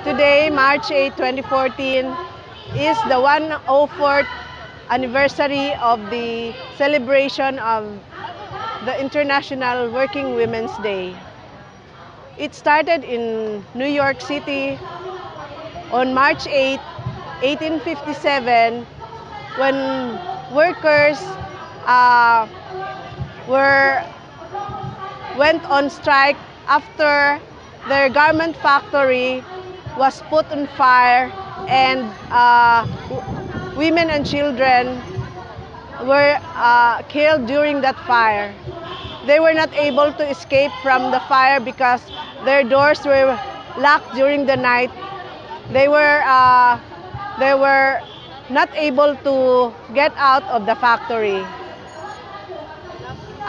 Today, March 8, 2014, is the 104th anniversary of the celebration of the International Working Women's Day. It started in New York City on March 8, 1857, when workers went on strike after their garment factory was put on fire, and women and children were killed during that fire. They were not able to escape from the fire because their doors were locked during the night. They were not able to get out of the factory.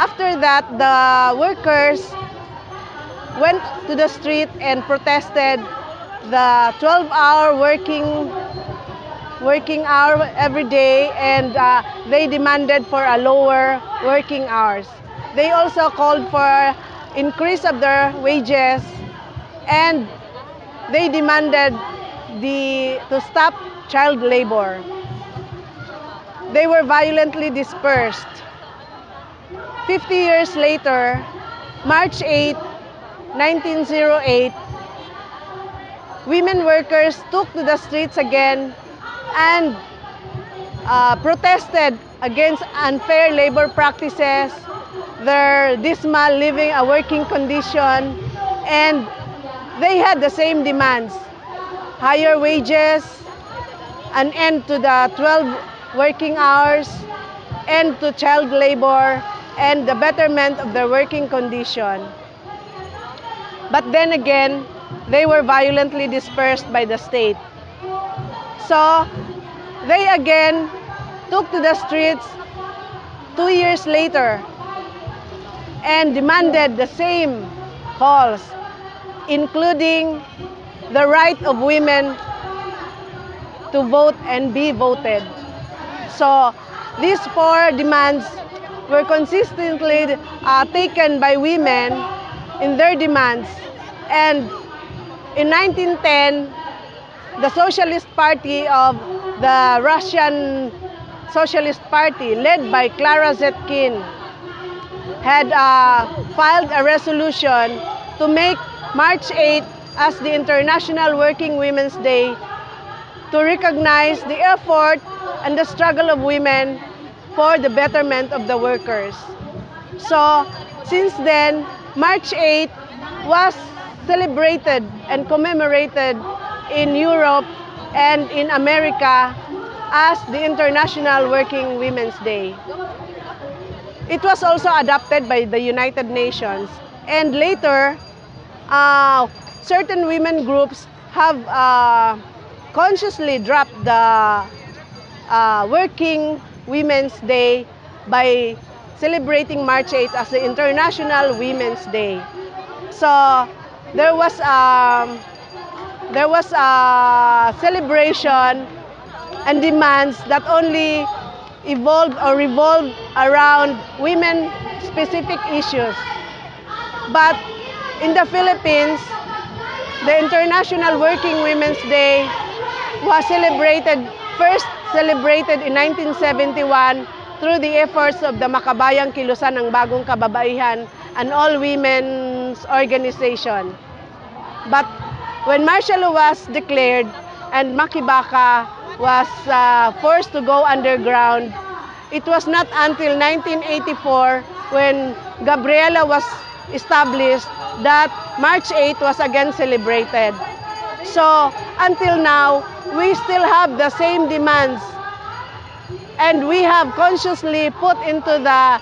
After that, the workers went to the street and protested the 12-hour working hour every day, and they demanded for a lower working hours. They also called for increase of their wages, and they demanded to stop child labor. They were violently dispersed. 50 years later, March 8, 1908, women workers took to the streets again and protested against unfair labor practices, their dismal living a working condition, and they had the same demands: higher wages, an end to the 12 working hours, end to child labor, and the betterment of their working condition. But then again, they were violently dispersed by the state. So they again took to the streets 2 years later and demanded the same calls, including the right of women to vote and be voted. So these four demands were consistently taken by women in their demands. And in 1910, the Socialist Party of the Russian Socialist Party, led by Clara Zetkin, had filed a resolution to make March 8 as the International Working Women's Day, to recognize the effort and the struggle of women for the betterment of the workers. So since then, March 8 was celebrated and commemorated in Europe and in America as the International Working Women's Day. It was also adopted by the United Nations, and later certain women groups have consciously dropped the Working Women's Day by celebrating March 8 as the International Women's Day. So there was a celebration and demands that only evolved or revolved around women-specific issues. But in the Philippines, the International Working Women's Day was first celebrated in 1971 through the efforts of the Makabayang Kilusan ng Bagong Kababaihan, an all-women's organization. But when martial law was declared and Makibaka was forced to go underground, it was not until 1984, when Gabriela was established, that March 8 was again celebrated. So until now, we still have the same demands, and we have consciously put into the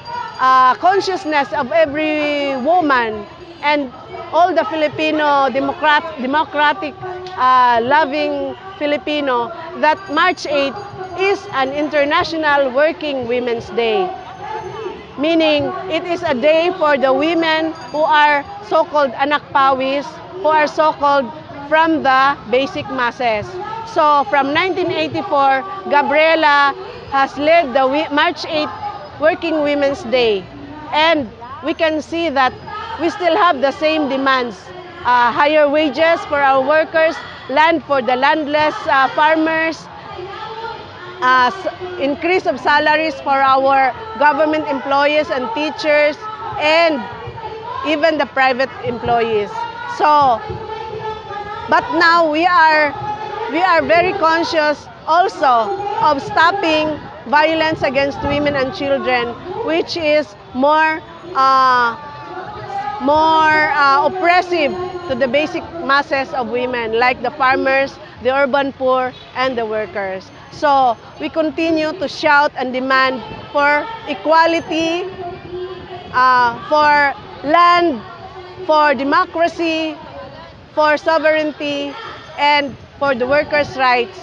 consciousness of every woman and all the Filipino democratic loving Filipino that March 8 is an International Working Women's Day, meaning it is a day for the women who are so-called anak pawis, who are so-called from the basic masses. So from 1984, Gabriela has led the March 8 Working Women's Day, and we can see that we still have the same demands: higher wages for our workers, land for the landless farmers, increase of salaries for our government employees and teachers, and even the private employees. So, but now we are very conscious also of stopping violence against women and children, which is more oppressive to the basic masses of women, like the farmers, the urban poor, and the workers. So we continue to shout and demand for equality, for land, for democracy, for sovereignty, and for the workers' rights